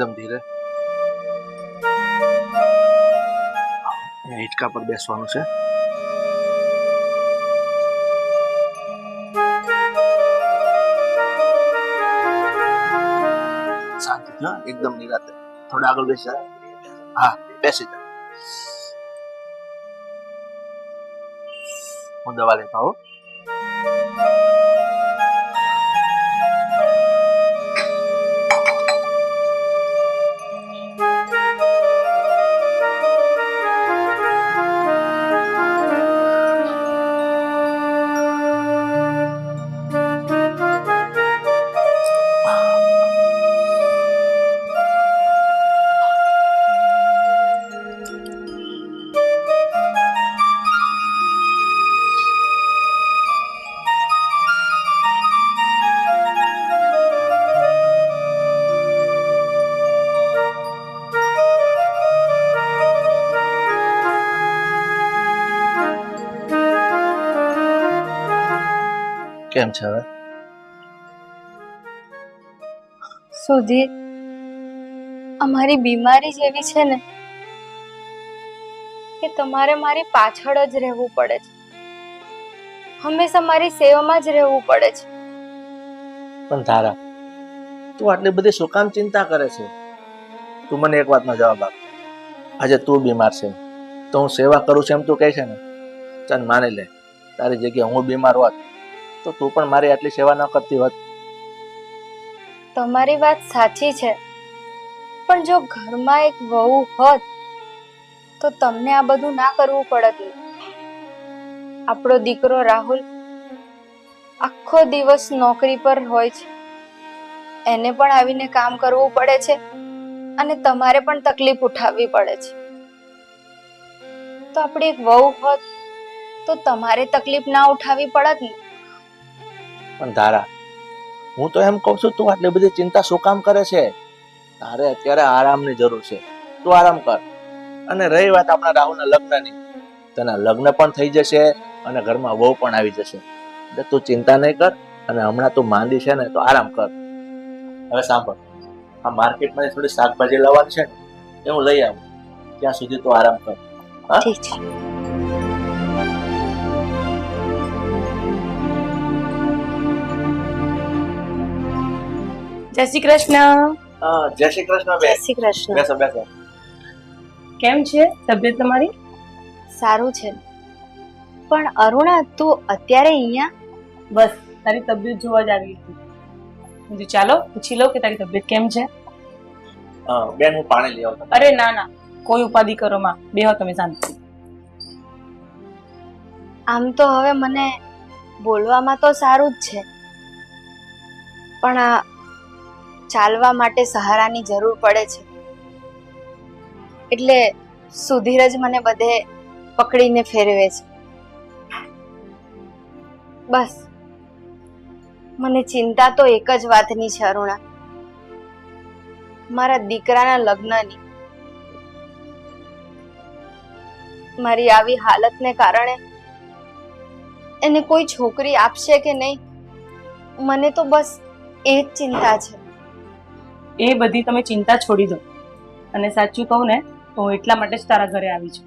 એકદમ ધીરે. હિંચકા પર બેસવાનું છે. શાંતિથી હા, એકદમ નિરાતે. થોડા આગળ બેસી જા. હા, બેસી જા. હું દવા લેતા હોઉં. કેમ છે હવે? સુધીર, અમારી બીમારી જ એવી છે ને કે તમારે મારી પાછળ જ રહેવું પડે છે. હંમેશા મારી સેવામાં જ રહેવું પડે છે. પણ તારા, તું આટલી બધી શું કામ ચિંતા કરે છે? તું મને એક વાતનો જવાબ આપ. આજે તું બીમાર છે તો હું સેવા કરું છું એમ તું કહે છે ને? ચાલ માની લે, તારી જગ્યાએ હું બીમાર હોત તો તું પણ મારી આટલી સેવા ન કરતી હોત. તમારી વાત સાચી છે, પણ જો ઘરમાં એક વહુ હોત તો તમને આ બધું ના કરવું પડત ને. આપણો દીકરો રાહુલ આખો દિવસ નોકરી પર હોય છે, એને પણ આવીને કામ કરવું પડે છે અને તમારે પણ તકલીફ ઉઠાવવી પડે છે. તો આપણી એક વહુ હોત તો તમારે તકલીફ ના ઉઠાવવી પડત ને. પણ તારા, હું તો એમ કહું છું તું આટલી બધી ચિંતા શું કામ કરે છે? તારે અત્યારે આરામની જરૂર છે. તું આરામ કર. અને રહી વાત આપણા રાહુલના લગ્નની, તેના લગ્ન પણ થઈ જશે અને ઘરમાં વહુ પણ આવી જશે. એટલે તું ચિંતા નહીં કર. અને હમણાં તું માંદી છે ને તો આરામ કર. હવે સાંભળ, આ માર્કેટમાં થોડી શાકભાજી લાવવાની છે ને એ હું લઈ આવું. ત્યાં સુધી તું આરામ કર. હા, ઠીક છે. જય શ્રી કૃષ્ણ. જય શ્રી કૃષ્ણ જય બેન. શ્રી કૃષ્ણ. બેસો બેસો. કેમ છે તબિયત તમારી? સારું છે, પણ અરુણા તું અત્યારે અહીંયા? બસ તારી તબિયત જોવા જ આવી હતી. કીધું ચાલો પૂછી લઉં કે તારી તબિયત કેમ છે. બેન હું પાણી લઈ આવું. અરે ના ના, કોઈ ઉપાધિ કરો માં, બેહો તમે શાંતિ. આમ તો હવે મને બોલવામાં તો સારું જ છે, પણ આ ચાલવા માટે સહારાની જરૂર પડે છે. એટલે સુધીર જ મને બધે પકડીને ફેરવે છે. બસ મને ચિંતા તો એક જ વાતની છે અરુણા, મારા દીકરાના લગ્નની. મારી આવી હાલતને કારણે એને કોઈ છોકરી આપશે કે નહીં, મને તો બસ એ જ ચિંતા છે. એ બધી તમે ચિંતા છોડી દો, અને સાચું કહું ને તો હું એટલા માટે જ તારા ઘરે આવી છું.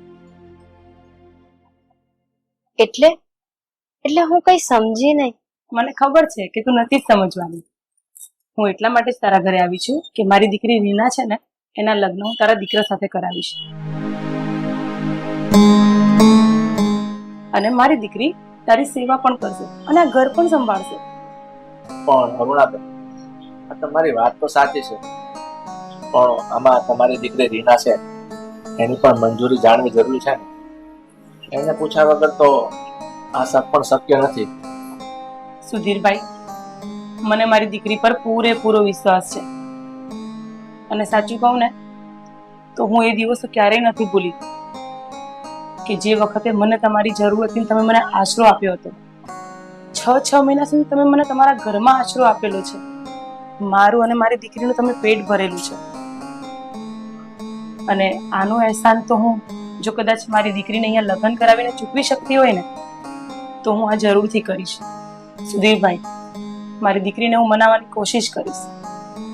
એટલે હું કઈ સમજી નહીં. મને ખબર છે કે તું નથી જ સમજવાની. હું એટલા માટે જ તારા ઘરે આવી છું કે મારી દીકરી રીના છે ને એના લગ્ન હું તારા દીકરા સાથે કરાવીશ, અને મારી દીકરી તારી સેવા પણ કરશે અને આ ઘર પણ સંભાળશે. પણ અરુણાબેન, આ તમારી વાત તો સાચી છે, પણ આમાં તમારી દીકરી રીના છે એની પણ મંજૂરી જાણવી જરૂરી છે ને. એને પૂછ્યા વગર તો આ પણ શક્ય નથી. સુધીરભાઈ, મને મારી દીકરી પર પૂરેપૂરો વિશ્વાસ છે, અને સાચું કહું ને તો હું એ દિવસો ક્યારેય નથી ભૂલી કે જે વખતે મને તમારી જરૂર હતી તમે મને આશરો આપ્યો હતો. 6 મહિના સુધી તમે મને તમારા ઘરમાં આશરો આપેલો છે. મારું અને મારી દીકરીનું તમે પેટ ભરેલું છે, અને આનો અહેસાન તો હું જો કદાચ મારી દીકરીને અહીંયા લગ્ન કરાવીને ચૂકવી શકતી હોય ને તો હું આ જરૂરથી કરીશ. સુધીરભાઈ, મારી દીકરીને હું મનાવવાની કોશિશ કરીશ.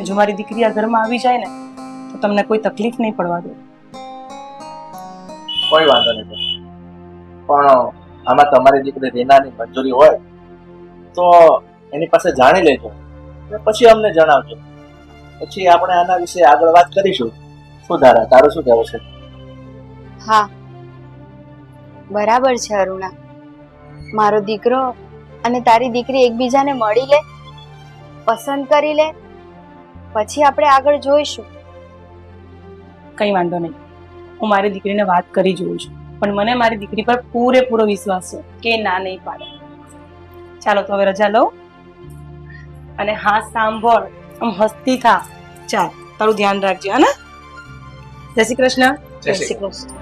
જો મારી દીકરી આ ઘરમાં આવી જાય ને તમને કોઈ તકલીફ નહીં પડવા દો. કોઈ વાંધો નહીં, પણ આમાં તમારી દીકરી રીનાની મંજૂરી હોય તો એની પાસે જાણી લેજો અને પછી અમને જણાવજો. પછી આપણે આના વિશે આગળ વાત કરીશું. શું ધારા, તારું શું કહેવું છે? હા, બરાબર છે અરુણા. મારો દીકરો અને તારી દીકરી એકબીજાને મળી લે, પસંદ કરી લે, પછી આપણે આગળ જોઈશું. કંઈ વાંધો નહીં, હું મારી દીકરીને વાત કરી જોઉં છું, પણ મને મારી દીકરી પર પૂરેપૂરો વિશ્વાસ છે કે એ ના નહીં પાડે. ચાલો તો હવે રજા લઉં. અને હા સાંભળ, આમ હસતી થા. ચાલ, તારું ધ્યાન રાખજે. હા ને? જય શ્રી કૃષ્ણ. જય શ્રી કૃષ્ણ.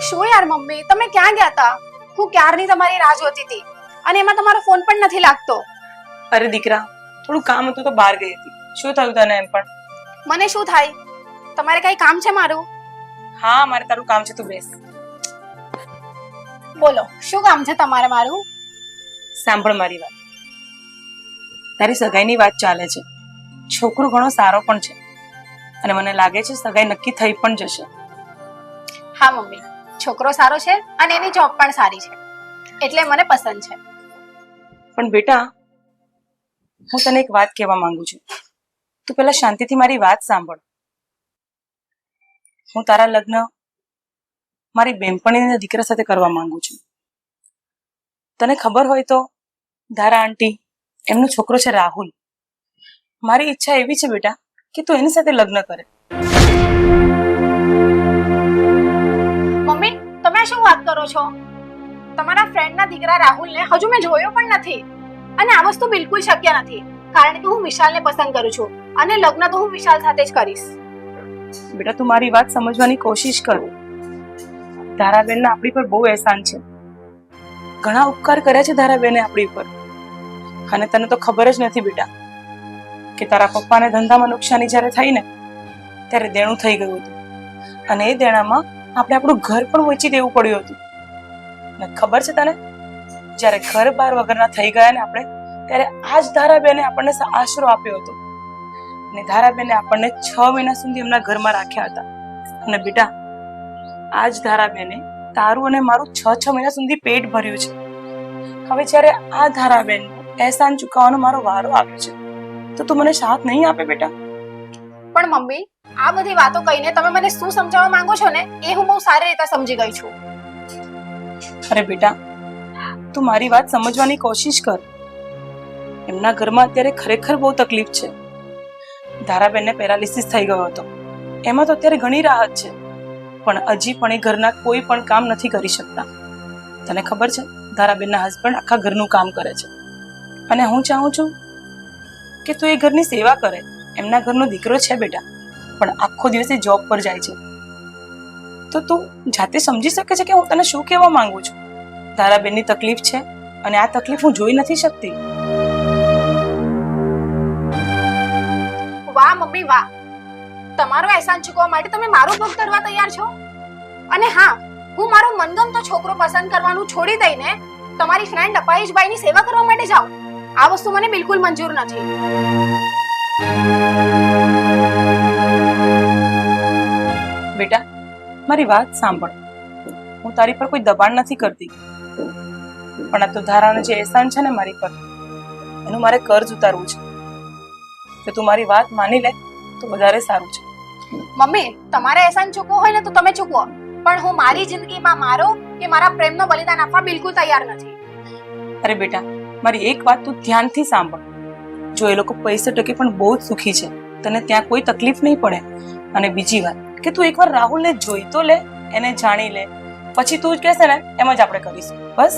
શું યાર મમ્મી, તમે ક્યાં ગયા હતા? હું ક્યારની તમારી રાહ જોતી હતી અને એમાં તમારો ફોન પણ નથી લાગતો. અરે દીકરા, થોડું કામ હતું તો બહાર ગઈ હતી. શું થયું તને? એમ પણ મને શું થાય? તમારે કઈ કામ છે મારું? હા, મારે તારું કામ છે, તું બેસ. બોલો, શું કામ છે તમારે મારું? સાંભળ મારી વાત. તારી સગાઈની વાત ચાલે છે. છોકરો ઘણો સારો પણ છે અને મને લાગે છે સગાઈ નક્કી થઈ પણ જશે. હા મમ્મી, છોકરો સારો છે અને એની જોબ પણ સારી છે, એટલે મને પસંદ છે. પણ બેટા, હું તને એક વાત કહેવા માંગુ છું. તું પહેલા શાંતિથી મારી વાત સાંભળ. હું તારા લગ્ન મારી બેનપણીના દીકરા સાથે કરવા માંગુ છું. તને ખબર હોય તો ધારા આંટી, એમનો છોકરો છે રાહુલ. મારી ઈચ્છા એવી છે બેટા કે તું એની સાથે લગ્ન કરે. મમ્મી, તમે શું વાત કરો છો? તમારા ફ્રેન્ડના દીકરા રાહુલને હજુ મેં જોયો પણ નથી અને આ વસ્તુ બિલકુલ શક્ય નથી, કારણ કે હું વિશાલને પસંદ કરું છું અને લગ્ન તો હું વિશાલ સાથે જ કરીશ. બેટા, તું મારી વાત સમજવાની કોશિશ કર. ધારાબેનના આપણી પર બહુ અહેસાન છે. ઘણા ઉપકાર કર્યા છે ધારાબેને આપણી પર. અને તને તો ખબર જ નથી બેટા કે તારા પપ્પાને ધંધામાં નુકસાની જ્યારે થઈ ને ત્યારે દેણું થઈ ગયું હતું અને એ દેણામાં આપણે આપણું ઘર પણ વેચી દેવું પડ્યું હતું. ને ખબર છે તને, જ્યારે ઘર બાર વગરના થઈ ગયા ને આપણે, ત્યારે આ જ ધારાબેને આપણને આશરો આપ્યો હતો અને ધારાબેને આપણને 6 મહિના સુધી એમના ઘરમાં રાખ્યા હતા. અને બેટા, આ જ ધારાબેને તારું અને મારું 6 મહિના સુધી પેટ ભર્યું છે. હવે જ્યારે આ ધારાબેન અહેસાન ચૂકવવાનો મારો વારો આવ્યો છે તો તું મને સાથ નહીં આપે બેટા? પણ મમ્મી, આ બધી વાતો કહીને તમે મને શું સમજાવવા માંગો છો ને, એ હું બહુ સારી રીતે સમજી ગઈ છું. અરે બેટા, તું મારી વાત સમજવાની કોશિશ કર. એમના ઘરમાં અત્યારે ખરેખર બહુ તકલીફ છે. ધારાબેનને પેરાલિસિસ થઈ ગયો હતો, એમાં તો અત્યારે ઘણી રાહત છે, પણ હજી પણ એ ઘરના કોઈ પણ કામ નથી કરી શકતા. તને ખબર છે, ધારાબેનના હસબન્ડ આખા ઘરનું કામ કરે છે અને હું ચાહું છું કે તું એ ઘરની સેવા કરે. એમના ઘરનો દીકરો છે બેટા, પણ આખો દિવસ એ જોબ પર જાય છે. તો તું જાતે સમજી શકે છે કે હું તને શું કહેવા માંગુ છું. ધારાબેનની તકલીફ છે અને આ તકલીફ હું જોઈ નથી શકતી. વાહ મમ્મી વાહ, તમારો અહેસાન ચૂકવવા માટે તમે મારું ભોગ કરવા તૈયાર છો. અને હા, હું મારો મનગમતો છોકરો પસંદ કરવાનું છોડી દઈને તમારી ફ્રેન્ડ અપાઈશબાઈની સેવા કરવા માટે જાઉં, આ વસ્તુ મને બિલકુલ મંજૂર નથી. બેટા, મારી વાત સાંભળ. હું તારી પર કોઈ દબાણ નથી કરતી, પણ આ તો ધારાનો જે અહેસાન છે ને મારી પર, એનું મારે કર્જ ઉતારવું છે. તો તું મારી વાત માની લે તો વધારે સારું છે. મમ્મી, તમારે અહેસાન ચૂકવો હોય ને તો તમે ચૂકવો, પણ હું મારી જિંદગીમાં મારો કે મારા પ્રેમનો બલિદાન આપવા બિલકુલ તૈયાર નથી. અરે બેટા, મારી એક વાત તું ધ્યાનથી સાંભળ. જો એ લોકો પૈસે ટકે પણ બહુ જ સુખી છે, તને ત્યાં કોઈ તકલીફ નહીં પડે. અને બીજી વાત કે તું એકવાર રાહુલને જોઈ તો લે, એને જાણી લે, પછી તું જ કહેશે ને એમ જ આપણે કરીશું. બસ.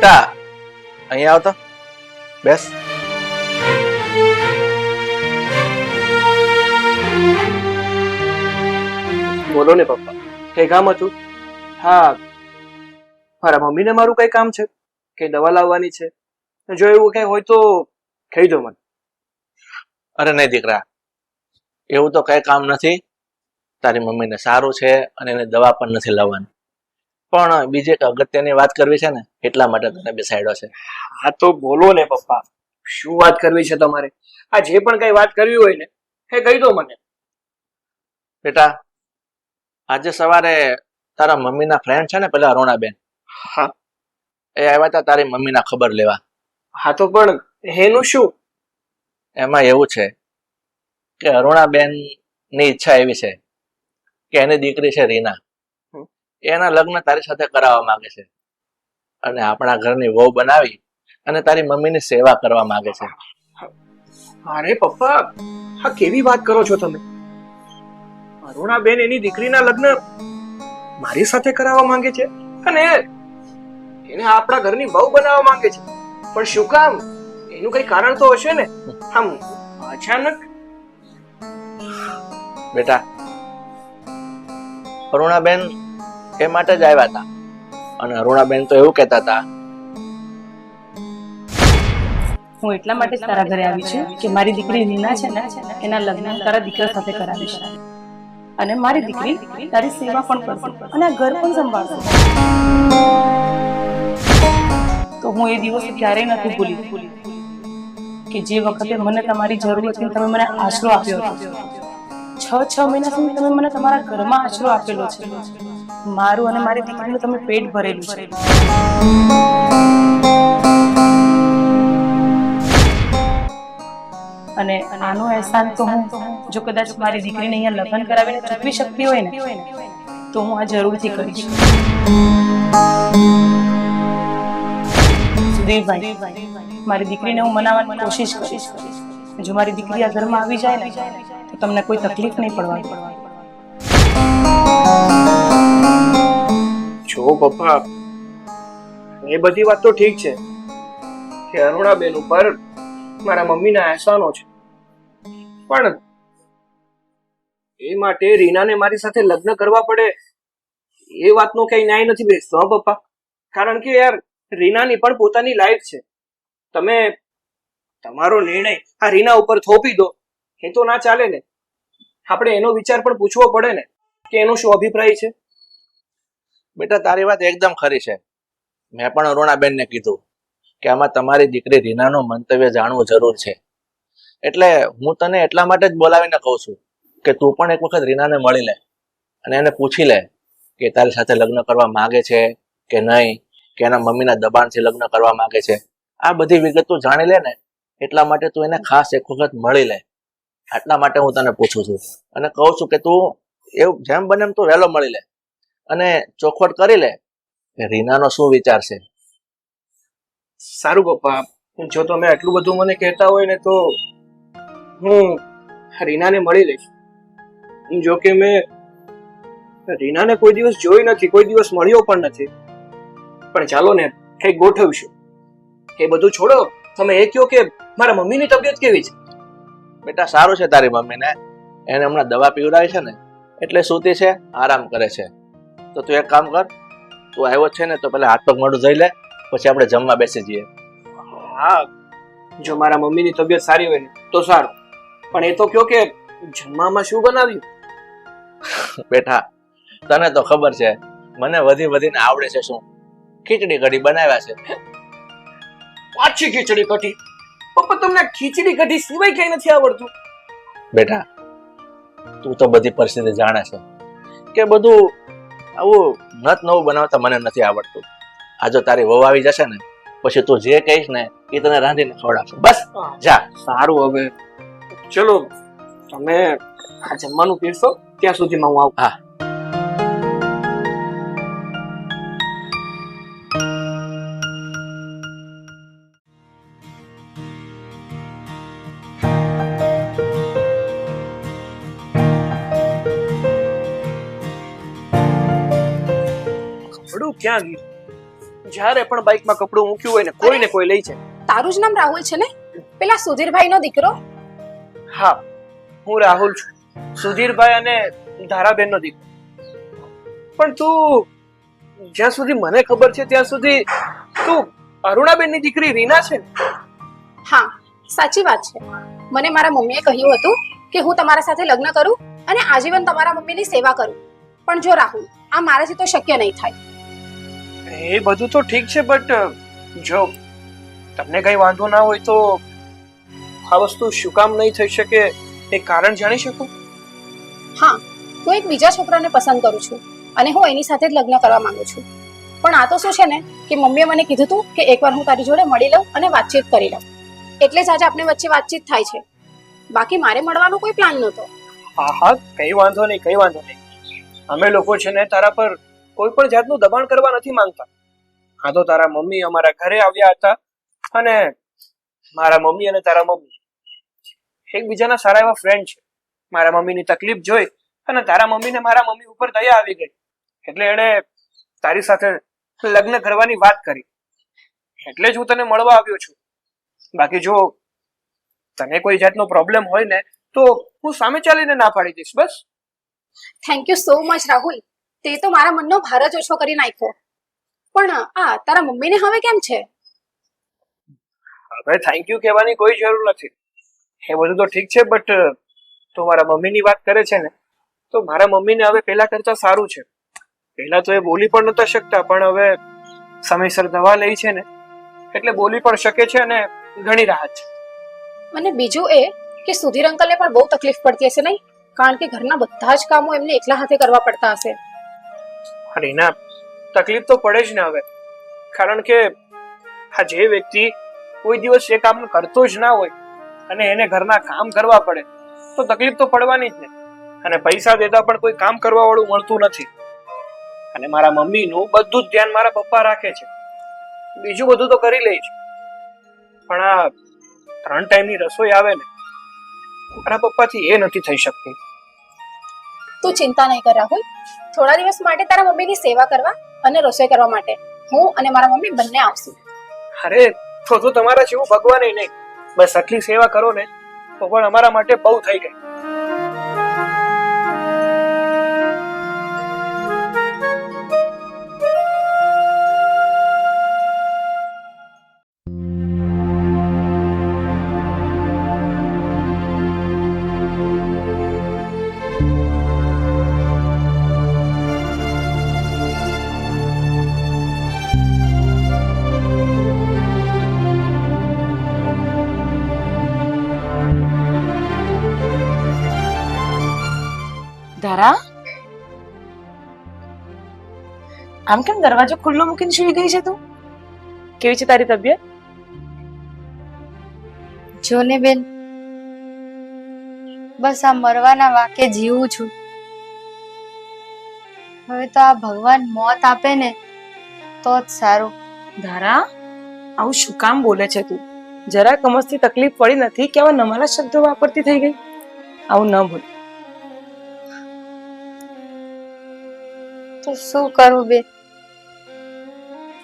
બેટા અહીંયા આવતો બેસ. બોલો ને પપ્પા, કઈ કામ હતું? હા, મારા મમ્મીને મારું કઈ કામ છે, કઈ દવા લાવવાની છે? જો એવું કઈ હોય તો કહી દો મને. અરે નહીં દીકરા, એવું તો કઈ કામ નથી. તારી મમ્મીને સારું છે અને એને દવા પણ નથી લાવવાની. પણ બીજી એક અગત્યની વાત કરવી છે ને, એટલા માટે તને બેસાડ્યો છે. હા તો બોલો ને પપ્પા, શું વાત કરવી છે તમારે? આ જે પણ કઈ વાત કરવી હોય ને એ કહી દો મને. બેટા, આજે સવારે તારા મમ્મીના ફ્રેન્ડ છે ને, પેલા અરુણાબેન, હા એ આવ્યા હતા તારી મમ્મીના ખબર લેવા. હા તો પણ એનું શું? એમાં એવું છે કે અરુણાબેન ની ઈચ્છા એવી છે કે એની દીકરી છે રીના, એના લગ્ન તારી સાથે કરાવવા માંગે છે અને આપણા ઘરની વહુ બનાવી અને તારી મમ્મીની સેવા કરવા માંગે છે. અરે પપ્પા, આ કેવી વાત કરો છો તમે? અરુણાબેન એની દીકરીના લગ્ન મારી સાથે કરાવવા માંગે છે અને એને આપણા ઘરની વહુ બનાવવા માંગે છે. પણ શું કામ? એનું કઈ કારણ તો હશે ને? આમ અચાનક? બેટા, અરુણાબેન એ માટે જ આવ્યા હતા અને અરુણાબેન તો એવું કહેતા હતા. હું એટલા માટે જ તારા ઘરે આવી છું કે મારી દીકરી રીના છે ને, એના લગ્ન તારા દીકરા સાથે કરાવીશ અને મારી દીકરી તારી સેવા પણ કરશે અને આ ઘર પણ સંભાળશે. તો હું એ દિવસ ક્યારેય નથી ભૂલી કે જે વખતે મને તમારી જરૂર હતી તમે મને આશરો આપ્યો હતો. 6 મહિના સુધી તમે મને તમારા ઘરમાં આશરો આપેલો છે. મારું અને મારી દીકરીનું તમે પેટ ભરેલું છે. અને આનો અહેસાન તો હું જો કદાચ મારી દીકરીને અહીંયા લગ્ન કરાવીને ચૂકવી શકતી હોય ને તો હું આ જરૂરથી કરીશ. સુધીરભાઈ, મારી દીકરીને હું મનાવવાની કોશિશ કરીશ. જો મારી દીકરી આ ઘરમાં આવી જાય ને તો તમને કોઈ તકલીફ નહીં પડવાની. જો પપ્પા, એ બધી વાત તો ઠીક છે કે અરુણાબેન ઉપર મારા મમ્મીના અહેસાનો છે, પણ એ માટે રીનાને મારી સાથે લગ્ન કરવા પડે એ વાતનો કઈ ન્યાય નથી બેસતો. હા પપ્પા, કારણ કે યાર રીનાની પણ પોતાની લાઈફ છે. તમે તમારો નિર્ણય આ રીના ઉપર થોપી દો એ તો ના ચાલે ને. આપણે એનો વિચાર પણ પૂછવો પડે ને કે એનો શું અભિપ્રાય છે. બેટા, તારી વાત એકદમ ખરી છે. મેં પણ અરુણાબેનને કીધું કે આમાં તમારી દીકરી રીનાનું મંતવ્ય જાણવું જરૂર છે. એટલે હું તને એટલા માટે જ બોલાવીને કહું છું કે તું પણ એક વખત રીનાને મળી લે અને એને પૂછી લે કે તારી સાથે લગ્ન કરવા માંગે છે કે નહીં, કે એના મમ્મીના દબાણથી લગ્ન કરવા માંગે છે. આ બધી વિગત તું જાણી લે ને, એટલા માટે તું એને ખાસ એક વખત મળી લે. આટલા માટે હું તને પૂછું છું અને કહું છું કે તું એવું જેમ બને એમ તું વહેલો મળી લે અને ચોખવટ કરી લે કે રીનાનો શું વિચાર છે. સારું પપ્પા, જો તમે આટલું બધું મને કહેતા હોય ને તો હું રીનાને મળી લઈશ. જો કે મેં રીનાને કોઈ દિવસ જોઈ નથી, કોઈ દિવસ મળ્યો પણ નથી. પણ ચાલો ને કંઈક ગોઠવશું. એ બધું છોડો, તમે એ કહો કે મારા મમ્મીની તબિયત કેવી છે? બેટા, સારું છે તારી મમ્મીને. એને હમણાં દવા પીવડાવી છે ને એટલે સૂતી છે, આરામ કરે છે. તો તું એક કામ કર, તું આવ્યો છે ને તો પેલા હાથ પગ મોઢું ધોઈ લે, પછી આપણે જમવા બેસી જઈએ. હા, જો મારા મમ્મીની તબિયત સારી હોય ને તો સારું, પણ એ તો કહો કે જમવામાં શું બનાવ્યું? બેટા, તને તો ખબર છે મને વધીને આવડે છે શું. ખીચડી કઢી બનાવ્યા છે. પાછી ખીચડી કઢી? પપ્પા, તમને ખીચડી કઢી સિવાય કઈ નથી આવડતું? બેટા, તું તો બધી પરિસ્થિતિ જાણે છે કે બધું આવું નત નવું બનાવતા મને નથી આવડતું. આ જો તારી વહુ આવી જશે ને પછી તું જે કહીશ ને એ તને રાંધીને ખવડાવશે. બસ જા. સારું, હવે ચલો તમે આ જમવાનું પીરસો, ત્યાં સુધીમાં હું આવું. હા. કપડું ક્યાં ગયું? જ્યારે પણ બાઇકમાં કપડું મૂક્યું હોય ને કોઈ ને કોઈ લઈ જાય. તારું જ નામ રાહુલ છે ને? પેલા સુધીરભાઈનો દીકરો? હા, હું રાહુલ છું, સુધીરભાઈ અને ધારાબેનનો દીકરો. પણ તું, જ્યાં સુધી મને ખબર છે ત્યાં સુધી તું અરુણાબેનની દીકરી રીના છે ને? હા, સાચી વાત છે. મને મારા મમ્મીએ કહ્યું હતું કે હું તમારા સાથે લગ્ન કરું અને આજીવન તમારા મમ્મીની સેવા કરું. પણ જો રાહુલ, આ મારાથી તો શક્ય નહીં થાય. એ બધું તો ઠીક છે, બટ જો તમને કઈ વાંધો ના હોય તો આ વસ્તુ શું કામ નહીં થઈ શકે એ કારણ જાણી શકું? હા, હું એક બીજા છોકરાને પસંદ કરું છું અને હું એની સાથે જ લગ્ન કરવા માંગુ છું. પણ આ તો શું છે ને કે મમ્મીએ મને કીધું હતું કે એકવાર હું તારી જોડે મળી લઉં અને વાતચીત કરી લઉં. એટલે જ આજે આપણે વચ્ચે વાતચીત થાય છે. બાકી મારે મળવાનો કોઈ પ્લાન નહોતો. હા હા, કઈ વાંધો નહીં, કઈ વાંધો નહીં. અમે લોકો છે ને તારા પર કોઈ પણ જાતનું દબાણ કરવા નથી માંગતા. હા, તો તારા મમ્મી અમારા ઘરે આવ્યા હતા અને મારા મમ્મી અને તારા મમ્મી એકબીજાના સારા એવા ફ્રેન્ડ છે. મારા મમ્મીની તકલીફ જોઈ અને તારા મમ્મીને મારા મમ્મી ઉપર દયા આવી ગઈ, એટલે એણે તારી સાથે લગ્ન કરવાની વાત કરી. એટલે જ હું તને મળવા આવ્યો છું. બાકી જો તને કોઈ જાતનો પ્રોબ્લેમ હોય ને તો હું સામે ચાલીને ના પાડી દઈશ. બસ. Thank you so much Rahul. તે તો મારા મનનો ભાર જ ઓછો કરી નાખ્યો. પણ તારા મમ્મીને હવે કેમ છે? હવે થેન્ક યુ કહેવાની કોઈ જરૂર નથી. એ બધું તો ઠીક છે, બટ તું મારા મમ્મીની વાત કરે છે ને, તો મારા મમ્મીને હવે પહેલા કરતા સારું છે. પહેલા તો એ બોલી પણ નતા શકતા, પણ હવે સમયસર દવા લઈ છે ને એટલે બોલી પણ શકે છે અને ઘણી રાહત છે. અને બીજું એ કે સુધીર અંકલને પણ બહુ તકલીફ પડતી હશે નહીં? કારણ કે ઘરના બધા જ કામો એમને એકલા હાથે કરવા પડતા હશે. રીના, તકલીફ તો પડે જ ને હવે, કારણ કે આ જે વ્યક્તિ કોઈ દિવસ એ કામ કરતો જ ના હોય અને એને ઘરના કામ કરવા પડે તો તકલીફ તો પડવાની જ ને. અને પૈસા દેતા પણ કોઈ કામ કરવા વાળું મળતું નથી. અને મારા મમ્મીનું બધું જ ધ્યાન મારા પપ્પા રાખે છે, બીજું બધું તો કરી લે છે. પણ આ 3 ટાઈમની રસોઈ આવે ને, મારા પપ્પાથી એ નથી થઈ શકતી. તું ચિંતા નહીં કર રાહુલ. થોડા દિવસ માટે તારા મમ્મીની સેવા કરવા અને રસોઈ કરવા માટે હું અને મારા મમ્મી બંને આવશું. અરે તો તમારા જેવું ભગવાન નહીં, બસ આટલી સેવા કરો ને તો પણ અમારા માટે બહુ થઈ ગઈ. ધારા, આમ કેમ દરવાજો ખુલ્લો મૂકીને સુઈ ગઈ છે તું? કેવી છે તારી તબિયત? જો ને બેન, બસ આ મરવાના વાકે જીવું છું. હવે તો આ ભગવાન મોત આપે ને તો જ સારું. ધારા, આવું શું કામ બોલે છે તું? જરા કમસથી તકલીફ પડી નથી કે આવા નમાલા શબ્દો વાપરતી થઈ ગઈ? આવું ન બોલ. તો શું કરું બેન,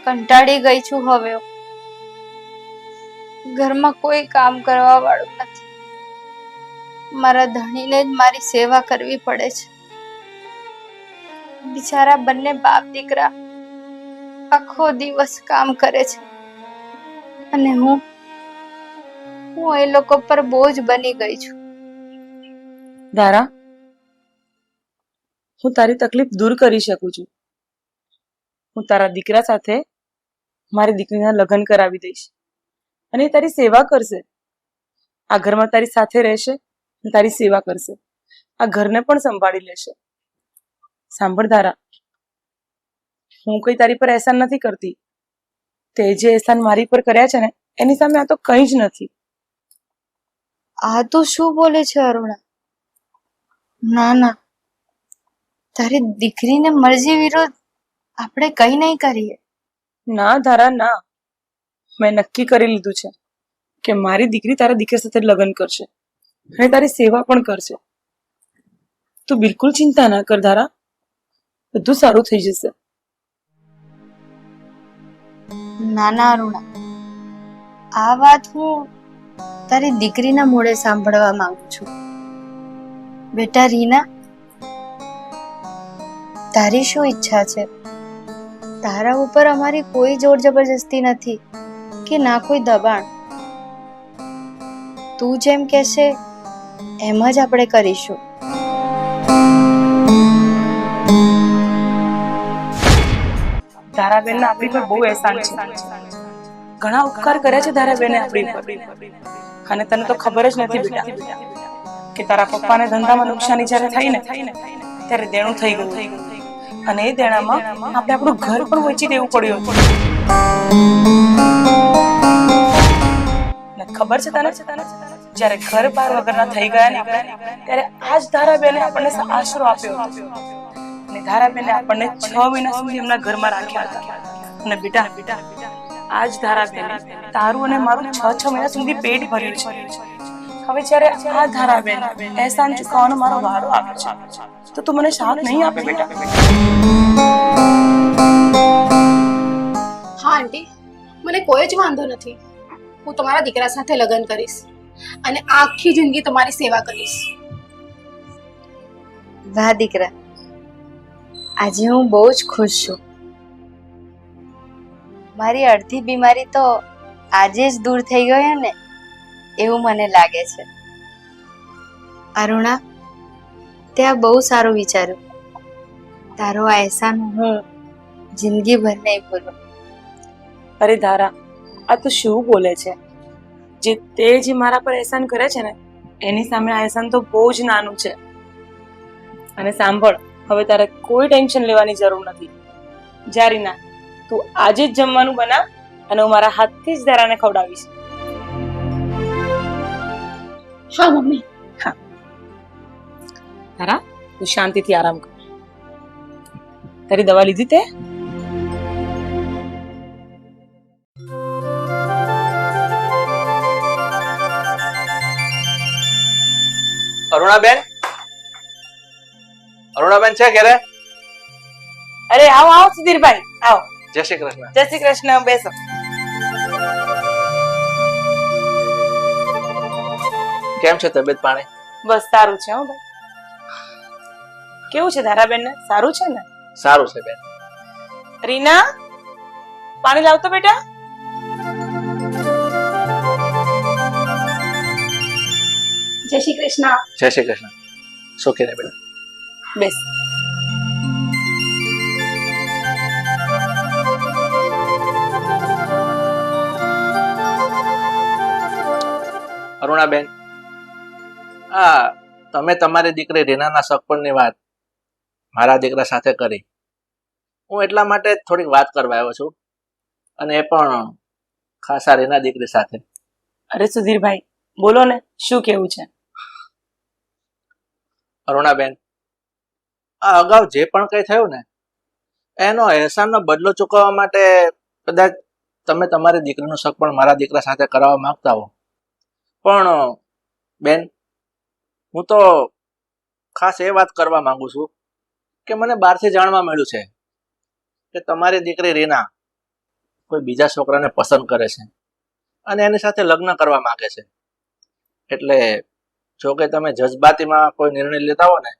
કંટાળી ગઈ છું હવે. ઘરમાં કોઈ કામ કરવા વાળું નથી. મારા ધણીને જ મારી સેવા કરવી પડે છે. બિચારા બંને બાપ દીકરા આખો દિવસ કામ કરે છે અને હું એ લોકો પર બોજ બની ગઈ છું. ધારા, હું તારી તકલીફ દૂર કરી શકું છું. હું તારા દીકરા સાથે મારી દીકરીના લગ્ન કરાવી દઈશ અને એ તારી સેવા કરશે. આ ઘરમાં તારી સાથે રહેશે અને તારી સેવા કરશે. આ ઘરને પણ સંભાળી લેશે. સાંભળ ધારા, હું કઈ તારી પર એહસાન નથી કરતી. તે જે એહસાન મારી પર કર્યા છે ને એની સામે આ તો કંઈ જ નથી. આ તો શું બોલે છે અરુણા? ના ના, તારી દીકરીને મરજી વિરુદ્ધ આપણે કઈ નહીં કરીએ. ના ધારા ના, મેં નક્કી કરી લીધું છે કે મારી દીકરી તારા દીકરા સાથે લગ્ન કરશે અને તારી સેવા પણ કરશે. તું બિલકુલ ચિંતા ના કર ધારા, બધું સારું થઈ જશે. નાના અરુણા, આ વાત હું તારી દીકરીના મોઢે સાંભળવા માંગુ છું. બેટા રીના, તારી શું ઈચ્છા છે? તારા ઉપર અમારી કોઈ જોર જબરજસ્તી નથી કે ના કોઈ દબાણ. તું જેમ કહેશે એમ જ આપણે કરીશું. ધારાબેન આપણી પર બહુ અહેસાન છે. ઘણા ઉપકાર કર્યા છે ધારાબેને આપણી પર. અને તને તો ખબર જ નથી બેટા કે તારા પપ્પાને ધંધામાં નુકસાની જ્યારે થઈ ને ત્યારે દેણું થઈ ગયું, અને એ દેણામાં આપણે આપણું ઘર પણ વેચી દેવું પડ્યું હતું. ને ખબર છે તને, જ્યારે ઘર બાર વગરના થઈ ગયા ને ત્યારે આજ ધારાબેને આપણને આશરો આપ્યો હતો. અને ધારાબેને આપણને 6 મહિના સુધી એમના ઘરમાં રાખ્યા હતા. અને બેટા આજ ધારાબેને તારું અને મારું 6 મહિના સુધી પેટ ભર્યું છે. હવે જ્યારે આ ધારાબેન અહેસાન ચૂકવવાનો મારો વારો આવ્યો છે, તો તું મને સાથ નહીં આપે બેટા? હા આંટી, મને કોઈ જ વાંધો નથી. હું તમારા દીકરા સાથે લગ્ન કરીશ અને આખી જિંદગી તમારી સેવા કરીશ. વાહ દીકરા, આજે હું બહુ જ ખુશ છું. મારી અડધી બીમારી તો આજે જ દૂર થઈ ગઈ ને એવું મને લાગે છે. અરુણા, તે આ બહુ સારું વિચાર્યું. તારો આ અહેસાન હું જિંદગીભર નહીં ભૂલું. અરે ધારા, આ તું શું બોલે છે? તે જે મારા પર અહેસાન કરે છે ને એની સામે આ અહેસાન તો બહુ જ નાનું છે. અને સાંભળ, હવે તારે કોઈ ટેન્શન લેવાની જરૂર નથી. જારી ના, તું આજે જ જમવાનું બનાવ અને હું મારા હાથથી જ ધારાને ખવડાવીશ. હા મમ્મી. હા ધારા, તું શાંતિથી આરામ કર. તારી દવા લીધી તે? અરુણાબેન, અરુણાબેન છે ઘરે? અરે આવો આવો સુધીરભાઈ, આવો. જય શ્રી કૃષ્ણ. જય શ્રી કૃષ્ણ. બેસો. કેમ છે તબિયત પાણી? બસ સારું છે હો ભાઈ. કેવું છે ધારાબેન ને? સારું છે ને? સારું છે બેન. રીના, પાણી લાવતો બેટા. જય શ્રી કૃષ્ણ. જય શ્રી કૃષ્ણ. સુખી રહે બેટા. બેસ. અરુણાબેન, તમે તમારી દીકરી રીનાના સગપણની વાત મારા દીકરા સાથે કરી. હું એટલા માટે થોડીક વાત કરવા આવ્યો છું, અને એ પણ ખાસા રીના દીકરી સાથે. અરે સુધીરભાઈ, બોલો ને, શું કેવું છે? અરુણાબેન, આ અગાઉ જે પણ કંઈ થયું ને એનો અહેસાનનો બદલો ચૂકવવા માટે કદાચ તમે તમારી દીકરીનું સગપણ મારા દીકરા સાથે કરાવવા માંગતા હો, પણ બેન, હું તો ખાસ એ વાત કરવા માંગુ છું કે મને બહારથી જાણવા મળ્યું છે કે તમારી દીકરી રીના કોઈ બીજા છોકરાને પસંદ કરે છે અને એની સાથે લગ્ન કરવા માંગે છે. એટલે જો કે તમે જજબાતીમાં કોઈ નિર્ણય લેતા હો ને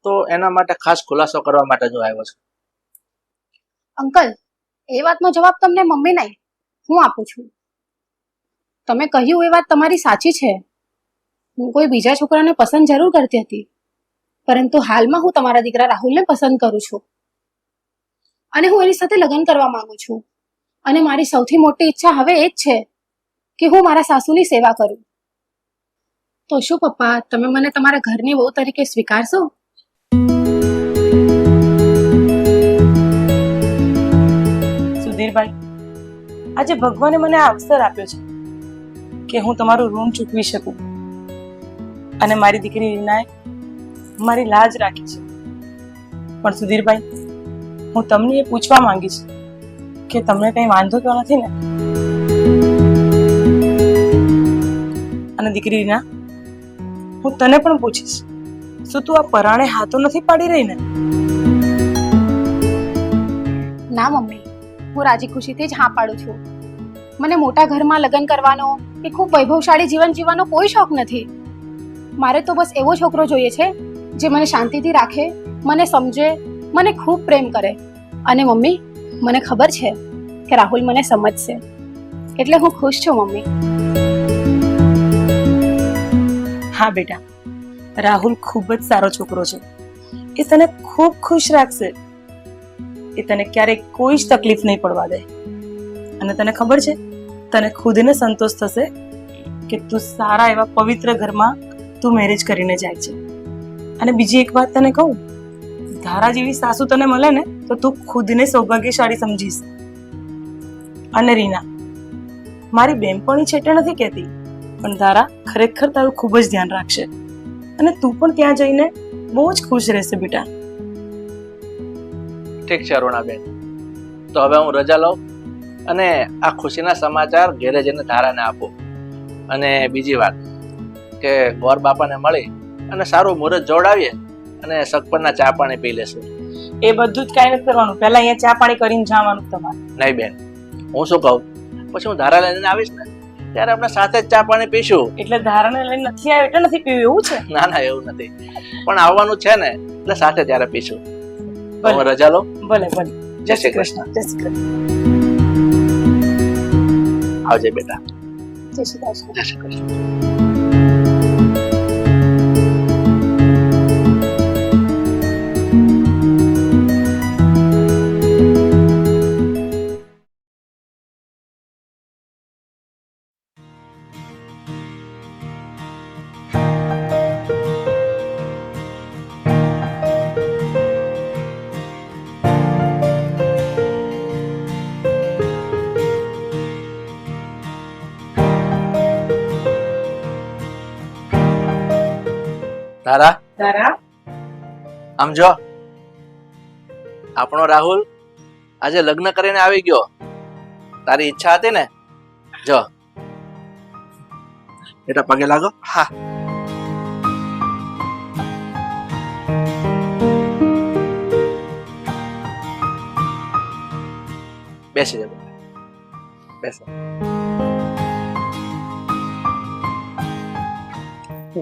તો એના માટે ખાસ ખુલાસો કરવા માટે જો આવ્યો છું. અંકલ, એ વાતનો જવાબ તમને મમ્મી નહીં, હું આપું છું. તમે કહ્યું એ વાત તમારી સાચી છે. હું કોઈ બીજા છોકરાને પસંદ જરૂર કરતી હતી, પરંતુ હાલમાં હું તમારા દીકરા રાહુલને પસંદ કરું છું અને હું એની સાથે લગ્ન કરવા માંગુ છું. અને મારી સૌથી મોટી ઈચ્છા હવે એ જ છે કે હું મારા સાસુની સેવા કરું. તો શું પપ્પા, તમે મને તમારા ઘરની વહુ તરીકે સ્વીકારશો? સુધીરભાઈ, આજે ભગવાને મને આ અવસર આપ્યો છે કે હું તમારું ઋણ ચૂકવી શકું. અને મારી દીકરી રીનાએ મારી લાજ રાખી છે. પણ સુધીરભાઈ, હું તમને એ પૂછવા માંગીશ કે તમને કઈ વાંધો તો નથી ને? અને દીકરી રીના, હું તને પણ પૂછીશ, શું તું આ પરાણે હાથો નથી પાડી રહી ને? ના મમ્મી, હું રાજી ખુશીથી જ હા પાડું છું. મને મોટા ઘરમાં લગ્ન કરવાનો કે ખૂબ વૈભવશાળી જીવન જીવવાનો કોઈ શોખ નથી. મારે તો બસ એવો છોકરો જોઈએ છે જે મને શાંતિથી રાખે, મને સમજે, મને ખૂબ પ્રેમ કરે. અને મમ્મી, મને ખબર છે કે રાહુલ મને સમજશે, એટલે હું ખુશ છું મમ્મી. હા બેટા, રાહુલ ખૂબ જ સારો છોકરો છે. એ તને ખૂબ ખુશ રાખશે. એ તને ક્યારેય કોઈ જ તકલીફ નહીં પડવા દે. અને તને ખબર છે, તને ખુદને સંતોષ થશે કે તું સારા એવા પવિત્ર ઘરમાં તું મેરેજ કરીને જાય છે. અને બીજી એક વાત તને કહું, ધારા જેવી સાસુ તને મળે ને તો તું ખુદને સૌભાગ્યશાળી સમજીશ. અને રીના, મારી બેનપણી છેટે નથી કહેતી, પણ ધારા ખરેખર તારું ખૂબ જ ધ્યાન રાખશે. અને તું પણ ત્યાં જઈને બહુ જ ખુશ રહેશે બેટા. ઠીક છે અરુણાબેન, તો હવે હું રજા લઉં અને આ ખુશીના સમાચાર ઘેરે જઈને ધારાને આપો. અને બીજી વાત કે ગોર બાપાને મળી અને સારું મુહૂર્ત જોડાવીએ અને સગપણના ચા પાણી પી લેશું. એ બધું જ કાંઈ નથી કરવાનું, પહેલા અહીંયા ચા પાણી કરીને જવાનું તમારે. નહીં બેન, હું શું કહું, પછી હું ધારા લઈને આવીશ ને ત્યારે આપણે સાથે જ ચા પાણી પીશું. એટલે ધારાને લઈને નથી આવ્યો એટલે નથી પીવું એવું છે? ના ના, એવું નથી, પણ આવવાનું છે ને એટલે સાથે ત્યારે પીશું. તો હું રજા લઉં. ભલે ભલે. જય શ્રી કૃષ્ણ. જય શ્રી કૃષ્ણ. આવજે બેટા. જય શ્રી કૃષ્ણ. જય શ્રી કૃષ્ણ. ધારા, ધારા, આમ જો, આપણો રાહુલ આજે લગ્ન કરીને આવી ગયો. તારી ઈચ્છા હતી ને, જો બેટા પગે લાગો. હા. બેસી જા બેટા, બેસો.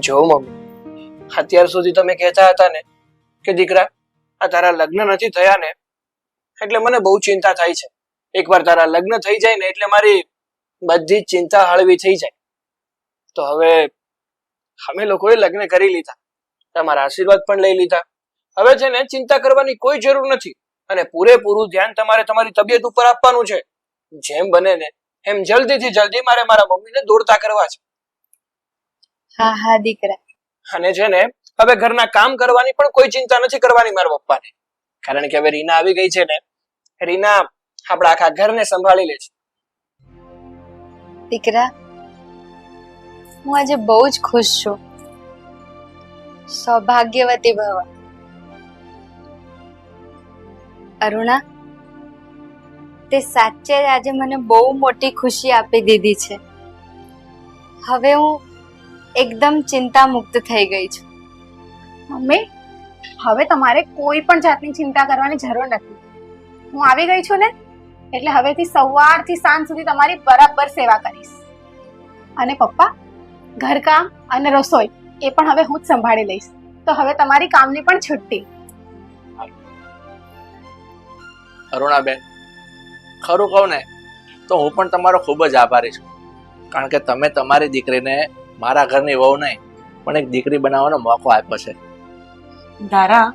જો મમ્મી, અત્યાર સુધી તમે કહેતા હતા ને કે દીકરા આ તારા લગ્ન નથી થયા ને એટલે મને બહુ ચિંતા થાય છે. એકવાર તારા લગ્ન થઈ જાય ને એટલે મારી બધી જ ચિંતા હળવી થઈ જાય. તો હવે અમે લોકોએ લગ્ન કરી લીધા, તમારા આશીર્વાદ પણ લઈ લીધા. હવે છે ને ચિંતા કરવાની કોઈ જરૂર નથી અને પૂરેપૂરું ધ્યાન તમારે તમારી તબિયત ઉપર આપવાનું છે. જેમ બને ને એમ જલ્દીથી જલ્દી મારે મારા મમ્મીને દોડતા કરવા છે. હા હા દીકરા. અને છે ને હવે ઘરના કામ કરવાની પણ કોઈ ચિંતા નથી કરવાની મારા પપ્પાને, કારણ કે હવે રીના આવી ગઈ છે ને. રીના આપણા આખા ઘરને સંભાળી લે છે. દીકરા, હું આજે બહુ જ ખુશ છું. સૌભાગ્યવતી ભવ. અરુણા, તે સાચે જ આજે મને બહુ મોટી ખુશી આપી દીધી છે. હવે હું એકદમ ચિંતા મુક્ત થઈ ગઈ છું. મમ્મી, હવે તમારે કોઈ પણ જાતની ચિંતા કરવાની જરૂર નથી. હું આવી ગઈ છું ને એટલે હવેથી સવારથી સાંજ સુધી તમારી બરાબર સેવા કરીશ. અને પપ્પા, ઘરકામ અને રસોઈ એ પણ હવે હું જ સંભાળી લઈશ. તો હવે તમારી કામની પણ છુટ્ટી. અરુણાબેન, ખરું કહું ને તો હું પણ તમારો ખૂબ જ આભારી છું, કારણ કે તમે તમારી દીકરીને મારા ઘરની વહુ નહીં પણ એક દીકરી બનાવવાનો મોકો આપ્યો છે. ધારા,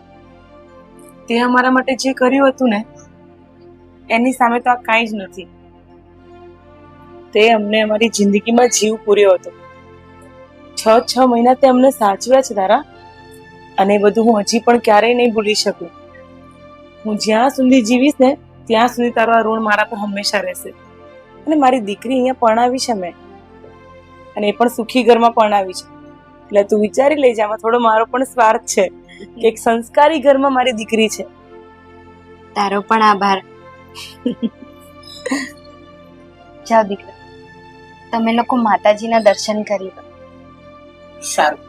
તે અમારા માટે જે કર્યું હતું ને એની સામે તો આ કાંઈ જ નથી. તે અમને અમારી જિંદગીમાં જીવ પૂર્યો હતો. 6 મહિના તે અમને સાચવ્યા છે ધારા, અને એ બધું હું હજી પણ ક્યારેય નહીં ભૂલી શકું. હું જ્યાં સુધી જીવીશ ને ત્યાં સુધી તારો આ ઋણ મારા પર હંમેશા રહેશે. અને મારી દીકરી અહીંયા પરણાવી છે મેં, અને એ પણ સુખી ઘરમાં પરણાવી છે. એટલે તું વિચારી લેજે, આમાં થોડો મારો પણ સ્વાર્થ છે કે એક સંસ્કારી ઘરમાં મારી દીકરી છે. તારો પણ આભાર. જાઓ દીકરા, તમે લોકો માતાજીના દર્શન કરી લો. સારું.